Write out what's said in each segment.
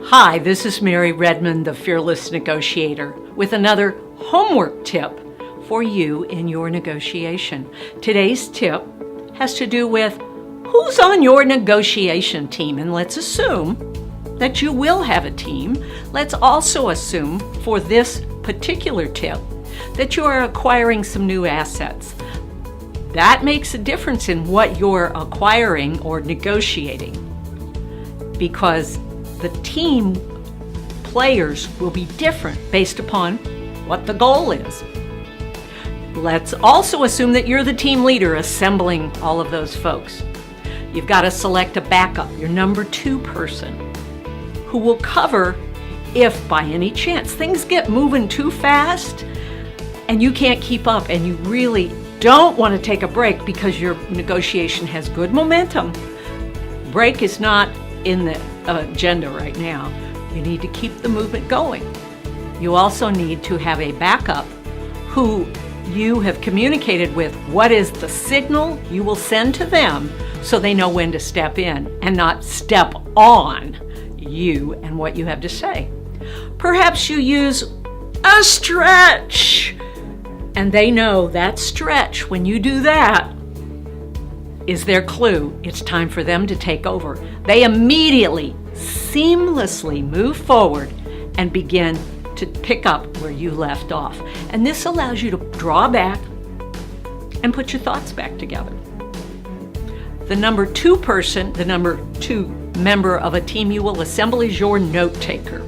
Hi, this is Mary Redmond, the Fearless Negotiator, with another homework tip for you in your negotiation. Today's tip has to do with who's on your negotiation team, and let's assume that you will have a team. Let's also assume for this particular tip that you are acquiring some new assets. That makes a difference in what you're acquiring or negotiating, because the team players will be different based upon what the goal is. Let's also assume that you're the team leader assembling all of those folks. You've got to select a backup, your number 2 person, who will cover if by any chance things get moving too fast and you can't keep up and you really don't want to take a break because your negotiation has good momentum. Break is not in the agenda right now. You need to keep the movement going. You also need to have a backup who you have communicated with what is the signal you will send to them so they know when to step in and not step on you and what you have to say. Perhaps you use a stretch, and they know that stretch, when you do that, is their clue. It's time for them to take over. They immediately, seamlessly move forward and begin to pick up where you left off. And this allows you to draw back and put your thoughts back together. The number 2 person, the number 2 member of a team you will assemble is your note taker.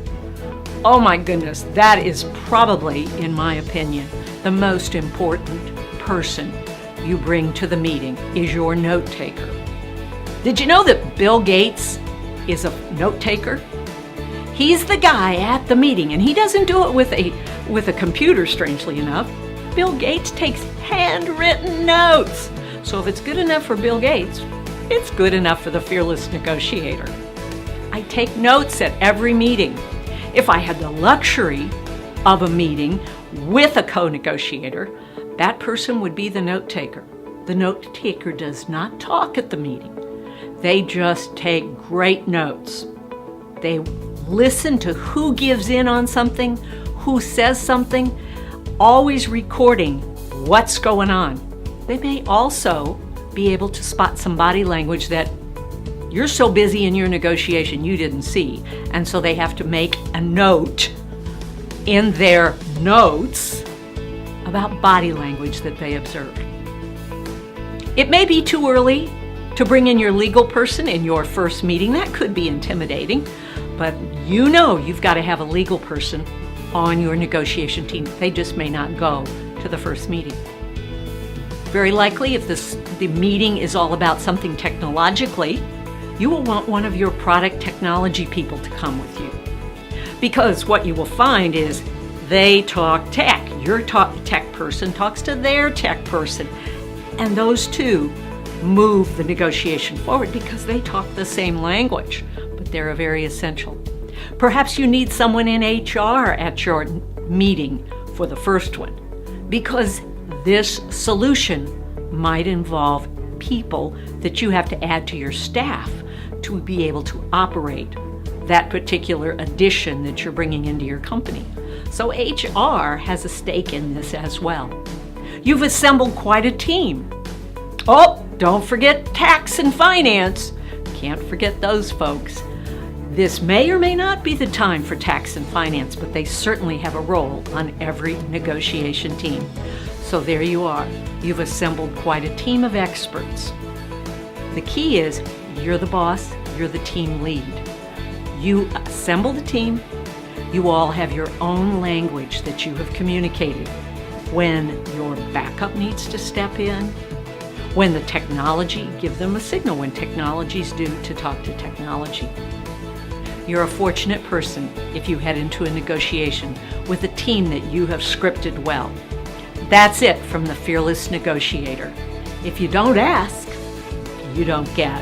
Oh my goodness, that is probably, in my opinion, the most important person you bring to the meeting is your note taker. Did you know that Bill Gates is a note taker? He's the guy at the meeting, and he doesn't do it with a computer, strangely enough. Bill Gates takes handwritten notes. So if it's good enough for Bill Gates, it's good enough for the Fearless Negotiator. I take notes at every meeting. If I had the luxury of a meeting with a co-negotiator, that person would be the note taker. The note taker does not talk at the meeting. They just take great notes. They listen to who gives in on something, who says something, always recording what's going on. They may also be able to spot some body language that you're so busy in your negotiation you didn't see, and so they have to make a note in their notes about body language that they observed. It may be too early to bring in your legal person in your first meeting. That could be intimidating, but you know you've got to have a legal person on your negotiation team. They just may not go to the first meeting. Very likely, if the meeting is all about something technologically, you will want one of your product technology people to come with you. Because what you will find is they talk tech. Your tech person talks to their tech person. And those two move the negotiation forward because they talk the same language, but they're very essential. Perhaps you need someone in HR at your meeting for the first one, because this solution might involve people that you have to add to your staff to be able to operate that particular addition that you're bringing into your company. So HR has a stake in this as well. You've assembled quite a team. Oh, don't forget tax and finance. Can't forget those folks. This may or may not be the time for tax and finance, but they certainly have a role on every negotiation team. So there you are. You've assembled quite a team of experts. The key is you're the boss, you're the team lead. You assemble the team. You all have your own language that you have communicated. When your backup needs to step in, when the technology, give them a signal when technology's due to talk to technology. You're a fortunate person if you head into a negotiation with a team that you have scripted well. That's it from the Fearless Negotiator. If you don't ask, you don't get.